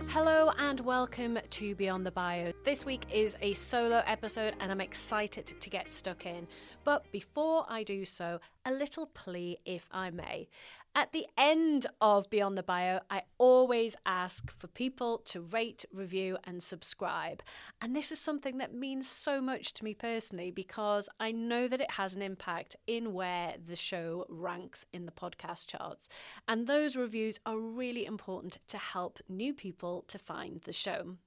Hello and welcome to Beyond the Bio. This week is a solo episode and I'm excited to get stuck in. But before I do so, a little plea if I may. At the end of Beyond the Bio, I always ask for people to rate, review and subscribe. And this is something that means so much to me personally because I know that it has an impact in where the show ranks in the podcast charts. And those reviews are really important to help new people to find the show.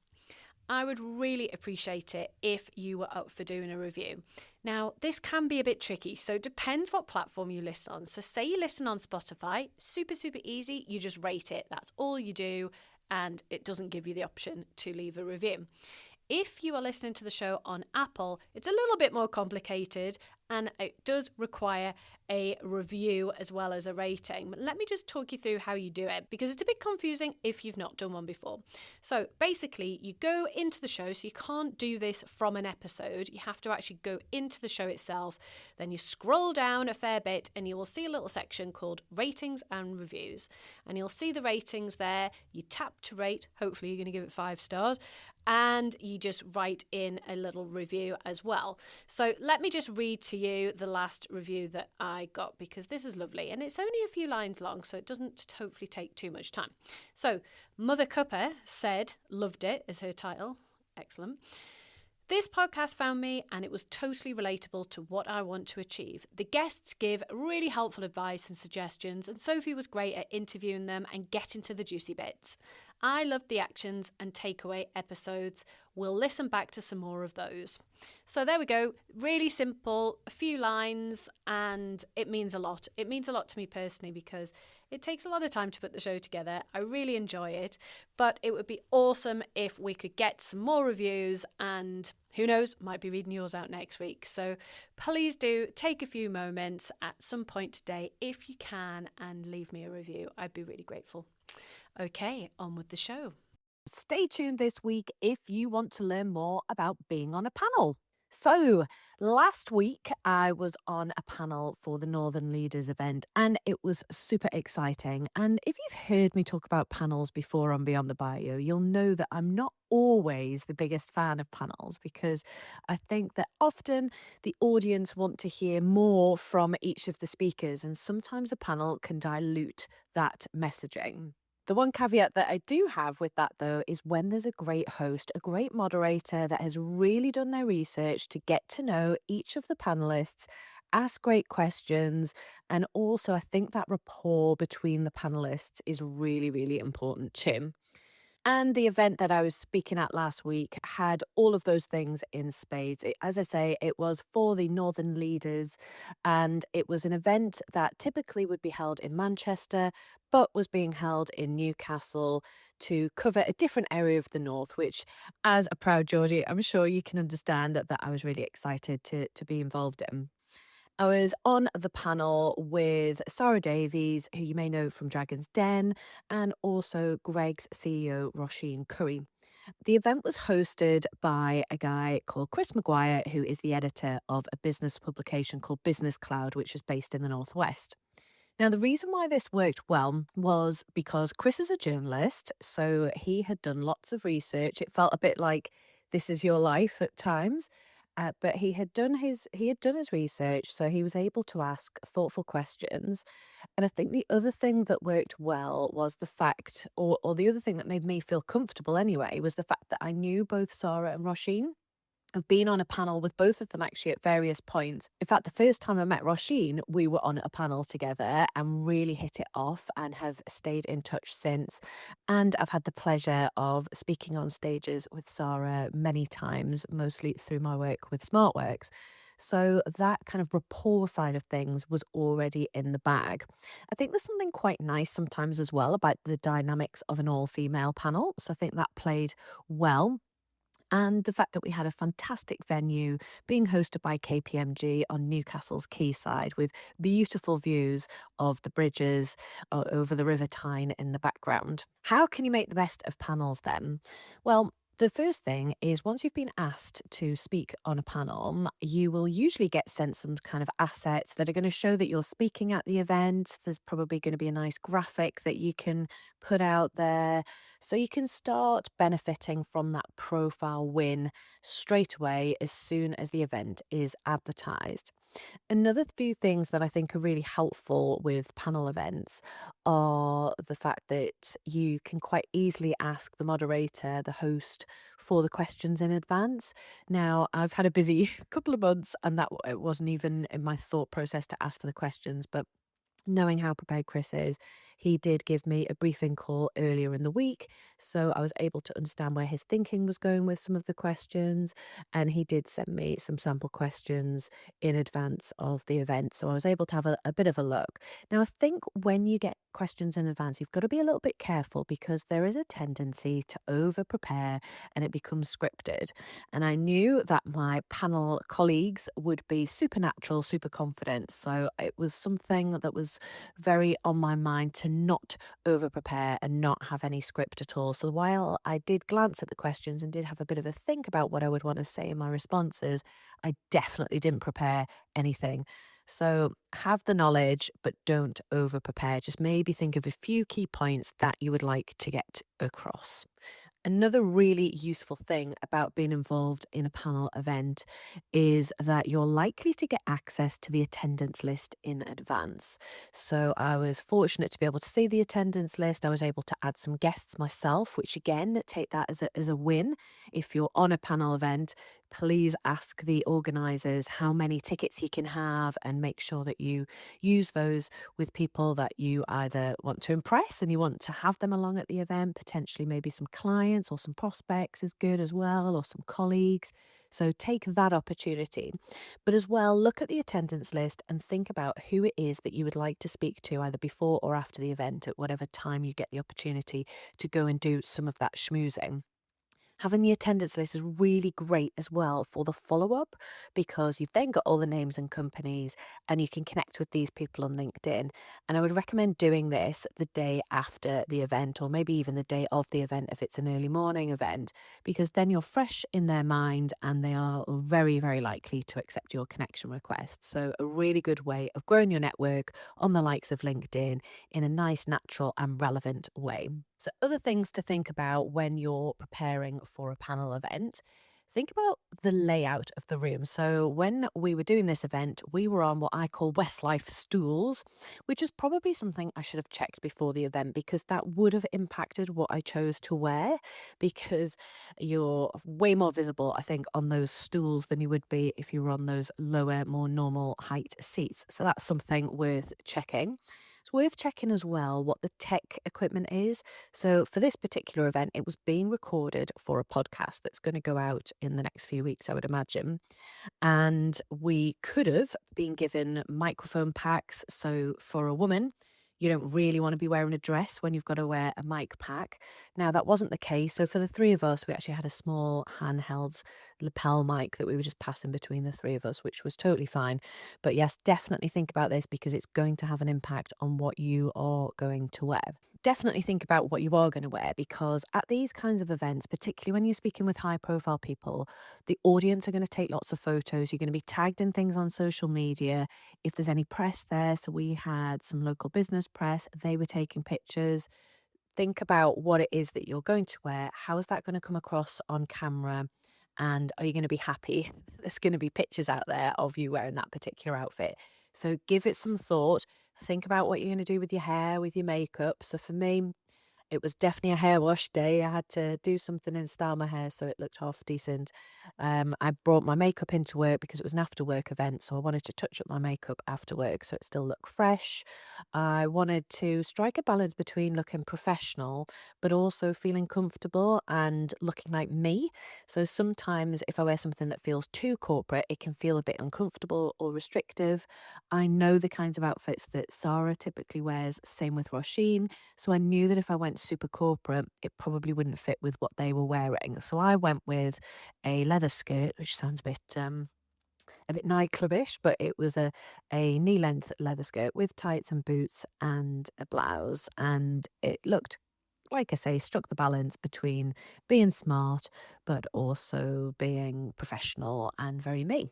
I would really appreciate it if you were up for doing a review. Now, this can be a bit tricky, so it depends what platform you listen on. So say you listen on Spotify, super easy, you just rate it. That's all you do, and it doesn't give you the option to leave a review. If you are listening to the show on Apple, it's a little bit more complicated and it does require a review as well as a rating. But let me just talk you through how you do it because it's a bit confusing if you've not done one before. So basically, you go into the show, so you can't do this from an episode. You have to actually go into the show itself. Then you scroll down a fair bit and you will see a little section called ratings and reviews. And you'll see the ratings there. You tap to rate. Hopefully, you're going to give it 5 stars. And you just write in a little review as well. So let me just read to you the last review that I got because this is lovely and it's only a few lines long, so it doesn't hopefully take too much time. So Mother Cuppa said, loved it is her title. Excellent. This podcast found me and it was totally relatable to what I want to achieve. The guests give really helpful advice and suggestions and Sophie was great at interviewing them and getting to the juicy bits. I loved the actions and takeaway episodes. We'll listen back to some more of those. So there we go. Really simple, a few lines, and it means a lot. It means a lot to me personally because it takes a lot of time to put the show together. I really enjoy it, but it would be awesome if we could get some more reviews and who knows, might be reading yours out next week. So please do take a few moments at some point today if you can and leave me a review. I'd be really grateful. Okay, on with the show. Stay tuned this week if you want to learn more about being on a panel. So, last week I was on a panel for the Northern Leaders event and it was super exciting. And if you've heard me talk about panels before on Beyond the Bio, you'll know that I'm not always the biggest fan of panels because I think that often the audience want to hear more from each of the speakers and sometimes a panel can dilute that messaging. The one caveat that I do have with that, though, is when there's a great host, a great moderator that has really done their research to get to know each of the panelists, ask great questions, and also I think that rapport between the panelists is really important too. And the event that I was speaking at last week had all of those things in spades. As I say, it was for the Northern Leaders, and it was an event that typically would be held in Manchester, but was being held in Newcastle to cover a different area of the North, which, as a proud Geordie, I'm sure you can understand that I was really excited to be involved in. I was on the panel with Sarah Davies, who you may know from Dragon's Den, and also Greg's CEO, Roisin Curry. The event was hosted by a guy called Chris Maguire, who is the editor of a business publication called Business Cloud, which is based in the Northwest. Now, the reason why this worked well was because Chris is a journalist, so he had done lots of research. It felt a bit like This Is Your Life at times. But he had done his research, so he was able to ask thoughtful questions. And I think the other thing that worked well was the fact, or the other thing that made me feel comfortable anyway, was the fact that I knew both Sarah and Roisin. I've been on a panel with both of them actually at various points. In fact, the first time I met Roisin, we were on a panel together and really hit it off and have stayed in touch since. And I've had the pleasure of speaking on stages with Sarah many times, mostly through my work with SmartWorks. So that kind of rapport side of things was already in the bag. I think there's something quite nice sometimes as well about the dynamics of an all-female panel. So I think that played well. And the fact that we had a fantastic venue being hosted by KPMG on Newcastle's quayside with beautiful views of the bridges over the River Tyne in the background. How can you make the best of panels then? Well, The first thing is once you've been asked to speak on a panel, you will usually get sent some kind of assets that are going to show that you're speaking at the event. There's probably going to be a nice graphic that you can put out there. So you can start benefiting from that profile win straight away as soon as the event is advertised. Another few things that I think are really helpful with panel events are the fact that you can quite easily ask the moderator, the host, for the questions in advance. Now, I've had a busy couple of months, and it wasn't even in my thought process to ask for the questions, but knowing how prepared Chris is, he did give me a briefing call earlier in the week. So I was able to understand where his thinking was going with some of the questions. And he did send me some sample questions in advance of the event. So I was able to have a bit of a look. Now, I think when you get questions in advance, you've got to be a little bit careful because there is a tendency to over prepare and it becomes scripted. And I knew that my panel colleagues would be supernatural, super confident. So it was something that was very on my mind to not over prepare and not have any script at all. So while I did glance at the questions and did have a bit of a think about what I would want to say in my responses, I definitely didn't prepare anything. So have the knowledge, but don't over prepare. Just maybe think of a few key points that you would like to get across. Another really useful thing about being involved in a panel event is that you're likely to get access to the attendance list in advance. So I was fortunate to be able to see the attendance list. I was able to add some guests myself, which again, take that as a win. If you're on a panel event, please ask the organisers how many tickets you can have and make sure that you use those with people that you either want to impress and you want to have them along at the event, potentially maybe some clients or some prospects is good as well, or some colleagues. So take that opportunity. But as well, look at the attendance list and think about who it is that you would like to speak to either before or after the event at whatever time you get the opportunity to go and do some of that schmoozing. Having the attendance list is really great as well for the follow up because you've then got all the names and companies and you can connect with these people on LinkedIn. And I would recommend doing this the day after the event or maybe even the day of the event if it's an early morning event, because then you're fresh in their mind and they are very, very likely to accept your connection request. So, a really good way of growing your network on the likes of LinkedIn in a nice, natural, and relevant way. So, other things to think about when you're preparing for a panel event. Think about the layout of the room. So, when we were doing this event, we were on what I call Westlife stools, which is probably something I should have checked before the event because that would have impacted what I chose to wear. Because you're way more visible, I think, on those stools than you would be if you were on those lower, more normal height seats. So, that's something worth checking. It's worth checking as well what the tech equipment is. So, for this particular event, it was being recorded for a podcast that's going to go out in the next few weeks, I would imagine. And we could have been given microphone packs. So, for a woman, you don't really want to be wearing a dress when you've got to wear a mic pack. Now, that wasn't the case. So, for the three of us, we actually had a small handheld lapel mic that we were just passing between the three of us, which was totally fine. But yes, definitely think about this because it's going to have an impact on what you are going to wear. Definitely think about what you are going to wear because at these kinds of events, particularly when you're speaking with high profile people, the audience are going to take lots of photos. You're going to be tagged in things on social media. If there's any press there, so we had some local business press, they were taking pictures. Think about what it is that you're going to wear. How is that going to come across on camera? And are you going to be happy? There's going to be pictures out there of you wearing that particular outfit. So give it some thought. Think about what you're going to do with your hair, with your makeup. So for me, it was definitely a hair wash day. I had to do something and style my hair so it looked half decent. I brought my makeup into work because it was an after work event, so I wanted to touch up my makeup after work so it still looked fresh. I wanted to strike a balance between looking professional but also feeling comfortable and looking like me. So sometimes if I wear something that feels too corporate, it can feel a bit uncomfortable or restrictive. I know the kinds of outfits that Sarah typically wears, same with Roisin. So I knew that if I went super corporate, it probably wouldn't fit with what they were wearing. So I went with a leather skirt, which sounds a bit nightclubish, but it was a knee length leather skirt with tights and boots and a blouse, and it looked like I say, struck the balance between being smart, but also being professional and very me.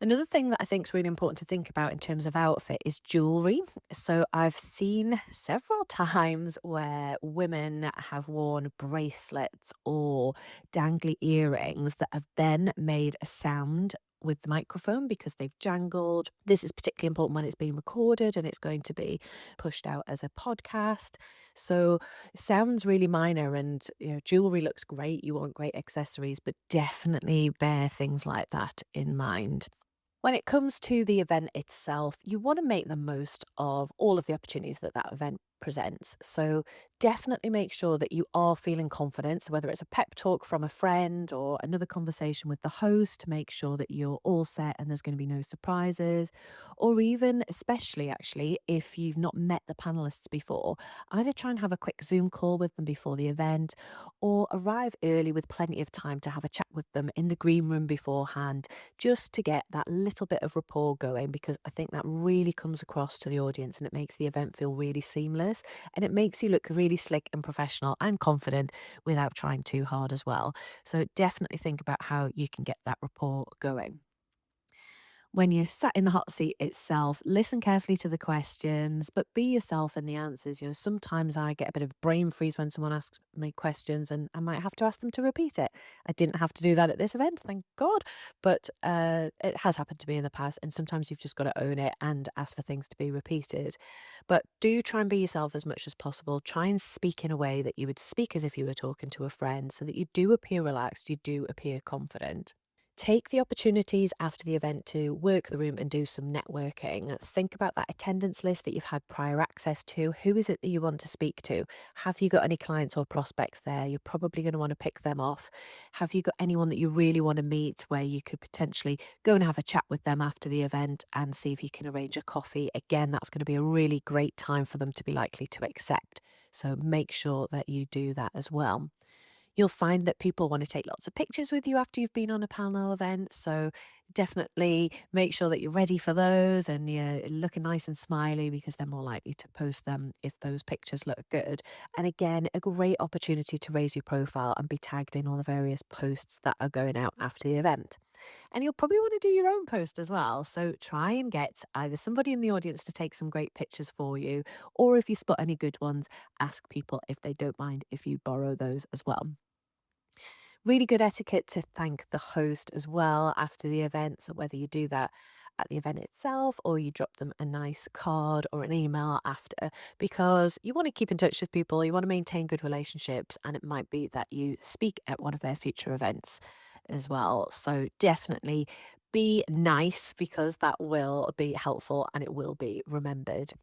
Another thing that I think is really important to think about in terms of outfit is jewelry. So I've seen several times where women have worn bracelets or dangly earrings that have then made a sound with the microphone because they've jangled. This is particularly important when it's being recorded and it's going to be pushed out as a podcast. So it sounds really minor, and jewelry looks great. You want great accessories, but definitely bear things like that in mind. When it comes to the event itself, you want to make the most of all of the opportunities that that event presents. So definitely make sure that you are feeling confident. So whether it's a pep talk from a friend or another conversation with the host to make sure that you're all set and there's going to be no surprises, or even especially actually if you've not met the panelists before, either try and have a quick Zoom call with them before the event or arrive early with plenty of time to have a chat with them in the green room beforehand, just to get that little bit of rapport going, because I think that really comes across to the audience and it makes the event feel really seamless and it makes you look really slick and professional and confident without trying too hard as well. So definitely think about how you can get that rapport going. When you're sat in the hot seat itself, listen carefully to the questions, but be yourself in the answers. Sometimes I get a bit of brain freeze when someone asks me questions and I might have to ask them to repeat it. I didn't have to do that at this event, thank God, but it has happened to me in the past. And sometimes you've just got to own it and ask for things to be repeated. But do try and be yourself as much as possible. Try and speak in a way that you would speak as if you were talking to a friend so that you do appear relaxed, you do appear confident. Take the opportunities after the event to work the room and do some networking. Think about that attendance list that you've had prior access to. Who is it that you want to speak to? Have you got any clients or prospects there? You're probably going to want to pick them off. Have you got anyone that you really want to meet where you could potentially go and have a chat with them after the event and see if you can arrange a coffee? Again, that's going to be a really great time for them to be likely to accept. So make sure that you do that as well. You'll find that people want to take lots of pictures with you after you've been on a panel event. So definitely make sure that you're ready for those and you're looking nice and smiley, because they're more likely to post them if those pictures look good. And again, a great opportunity to raise your profile and be tagged in all the various posts that are going out after the event. And you'll probably want to do your own post as well. So try and get either somebody in the audience to take some great pictures for you, or if you spot any good ones, ask people if they don't mind if you borrow those as well. Really good etiquette to thank the host as well after the event. So whether you do that at the event itself or you drop them a nice card or an email after, because you want to keep in touch with people, you want to maintain good relationships, and it might be that you speak at one of their future events as well. So definitely be nice, because that will be helpful and it will be remembered.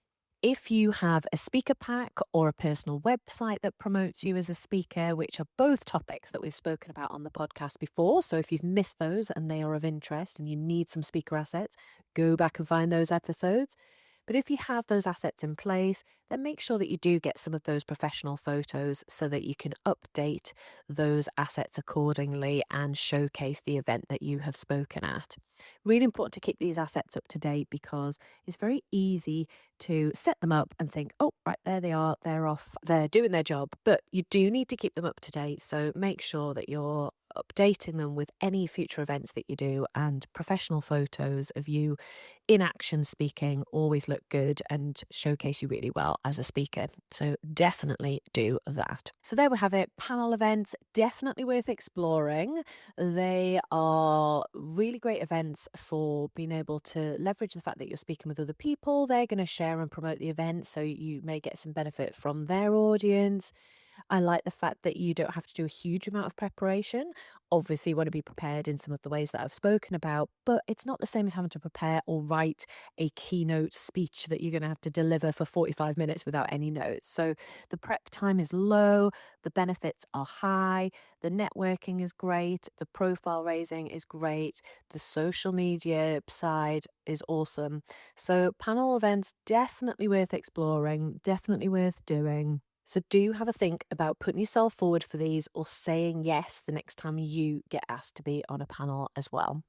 If you have a speaker pack or a personal website that promotes you as a speaker, which are both topics that we've spoken about on the podcast before. So if you've missed those and they are of interest and you need some speaker assets, go back and find those episodes. But if you have those assets in place, then make sure that you do get some of those professional photos so that you can update those assets accordingly and showcase the event that you have spoken at. Really important to keep these assets up to date, because it's very easy to set them up and think, oh, right, there they are, they're off, they're doing their job. But you do need to keep them up to date. So make sure that you're updating them with any future events that you do, and professional photos of you in action speaking always look good and showcase you really well as a speaker. So definitely do that. So there we have it. Panel events, definitely worth exploring. They are really great events for being able to leverage the fact that you're speaking with other people. They're going to share and promote the event, so you may get some benefit from their audience. I like the fact that you don't have to do a huge amount of preparation. Obviously, you want to be prepared in some of the ways that I've spoken about, but it's not the same as having to prepare or write a keynote speech that you're going to have to deliver for 45 minutes without any notes. So the prep time is low, the benefits are high, the networking is great, the profile raising is great, the social media side is awesome. So panel events, definitely worth exploring, definitely worth doing. So do have a think about putting yourself forward for these or saying yes the next time you get asked to be on a panel as well.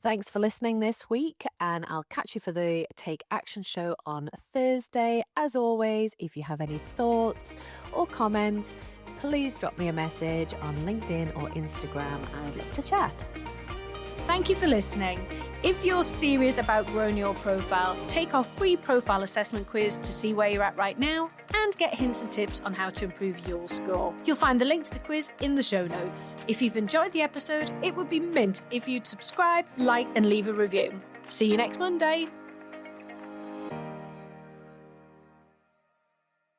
Thanks for listening this week, and I'll catch you for the Take Action show on Thursday. As always, if you have any thoughts or comments, please drop me a message on LinkedIn or Instagram. I'd love to chat. Thank you for listening. If you're serious about growing your profile, take our free profile assessment quiz to see where you're at right now and get hints and tips on how to improve your score. You'll find the link to the quiz in the show notes. If you've enjoyed the episode, it would be mint if you'd subscribe, like, and leave a review. See you next Monday.